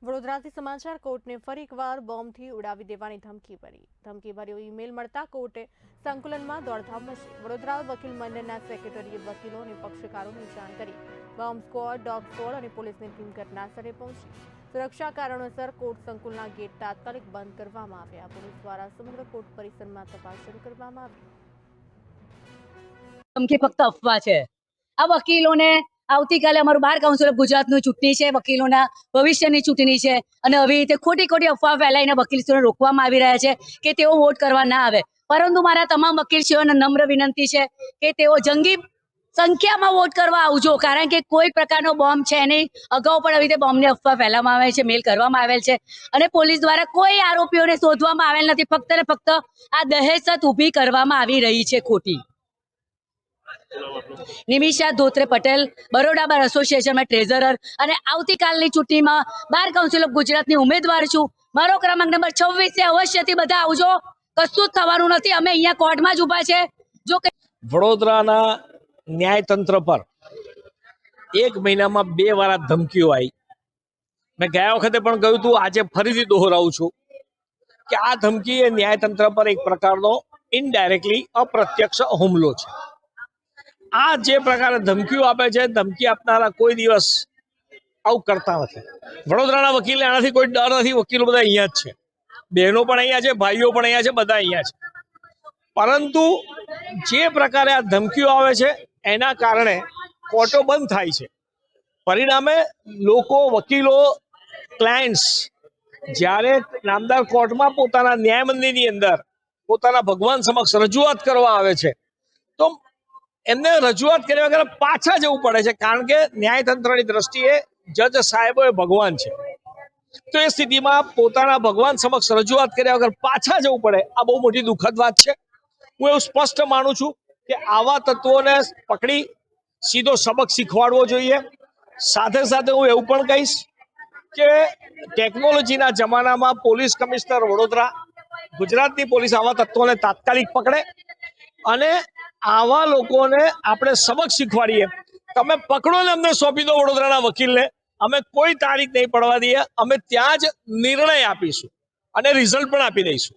વડોદરાથી સમાચાર કોર્ટને ફરી એકવાર બોમ્બથી ઉડાવી દેવાની ધમકીભર્યો ઈમેલ મળતા કોર્ટે સંકુલનમાં દોડધામ મચી। વડોદરા વકીલ મંડળના સેક્રેટરીએ વકીલો અને પક્ષકારોને જાણ કરી। બોમ્બ સ્ક્વોડ, ડોગ સ્ક્વોડ અને પોલીસની ટીમ ઘટનાસ્થળે પહોંચી। સુરક્ષા કારણોસર કોર્ટ સંકુલના ગેટ તાત્કાલિક બંધ કરવામાં આવ્યા। પોલીસ દ્વારા સમગ્ર કોર્ટ પરિસરમાં તપાસ શરૂ કરવામાં આવી। ધમકી ફક્ત અફવા છે। આ વકીલોને આવતીકાલે અમારું બાર કાઉન્સિલ ઓફ ગુજરાતનું ચૂંટણી છે, વકીલોના ભવિષ્યની ચૂંટણી છે અને આવી રીતે ખોટી અફવા ફેલાઈને વકીલોને રોકવામાં આવી રહ્યા છે કે તેઓ વોટ કરવા ના આવે। પરંતુ મારા તમામ વકીલશ્રીઓને નમ્ર વિનંતી છે કે તેઓ જંગી સંખ્યામાં વોટ કરવા આવજો, કારણ કે કોઈ પ્રકારનો બોમ્બ છે નહીં। અગાઉ પણ આવી રીતે બોમ્બની અફવા ફેલાવવામાં આવે છે, મેલ કરવામાં આવેલ છે અને પોલીસ દ્વારા કોઈ આરોપીઓને શોધવામાં આવેલ નથી। ફક્ત ને ફક્ત આ દહેશત ઊભી કરવામાં આવી રહી છે ખોટી। નિમિષા ધોત્રે પટેલ, બરોડા બાર એસોસિએશનમાં ટ્રેઝરર અને આવતીકાલની ચૂંટણીમાં બાર કાઉન્સિલ ઓફ ગુજરાતની ઉમેદવાર છું। મારો ક્રમાંક નંબર 26 છે। અવશ્યથી બધા આવજો, કશું જ થવાનું નથી। અમે અહીંયા કોર્ટમાં જ ઊભા છે। જો વડોદરાના ન્યાયતંત્ર પર એક મહિનામાં 2 વાર ધમકીઓ આવી। મેં ગયા વખતે પણ કહ્યું હતું, આજે ફરીથી દોહરાવું છું કે આ ધમકી એ ન્યાયતંત્ર પર એક પ્રકારનો ઇનડાયરેક્ટલી અપ્રત્યક્ષ હુમલો છે। આ જે પ્રકારે ધમકીઓ આપે છે, ધમકી આપનારા કોઈ દિવસ આવું કરતા નથી। વડોદરાના વકીલને આનાથી કોઈ ડર નથી। વકીલો બધા અહીંયા જ છે, બહેનો પણ અહીંયા છે, ભાઈઓ પણ અહીંયા છે, બધા અહીંયા છે। પરંતુ જે પ્રકારે આ ધમકીઓ આવે છે એના કારણે કોર્ટો બંધ થાય છે। પરિણામે લોકો, વકીલો, ક્લાયન્ટ્સ જ્યારે નામદાર કોર્ટમાં પોતાના ન્યાય મંદિરની અંદર પોતાના ભગવાન સમક્ષ રજૂઆત કરવા આવે છે તો એમને રજૂઆત કર્યા વગર પાછા જવું પડે છે, કારણ કે ન્યાયતંત્રની દ્રષ્ટિએ જજ સાહેબો એ ભગવાન છે। તો એ સ્થિતિમાં પોતાના ભગવાન સમક્ષ રજૂઆત કર્યા વગર પાછા જવું પડે, આ બહુ મોટી દુઃખદ વાત છે। હું એવું સ્પષ્ટ માનું છું કે આવા તત્વોને પકડી સીધો સબક શીખવાડવો જોઈએ। સાથે સાથે હું એવું પણ કહીશ કે ટેકનોલોજીના જમાનામાં પોલીસ કમિશનર વડોદરા, ગુજરાતની પોલીસ આવા તત્વોને તાત્કાલિક પકડે અને આવા લોકોને આપણે સબક શીખવાડીએ। તમે પકડો ને અમને સોંપી દો વડોદરાના વકીલને, અમે કોઈ તારીખ નહીં પડવા દઈએ। અમે ત્યાં જ નિર્ણય આપીશું અને રિઝલ્ટ પણ આપી દઈશું।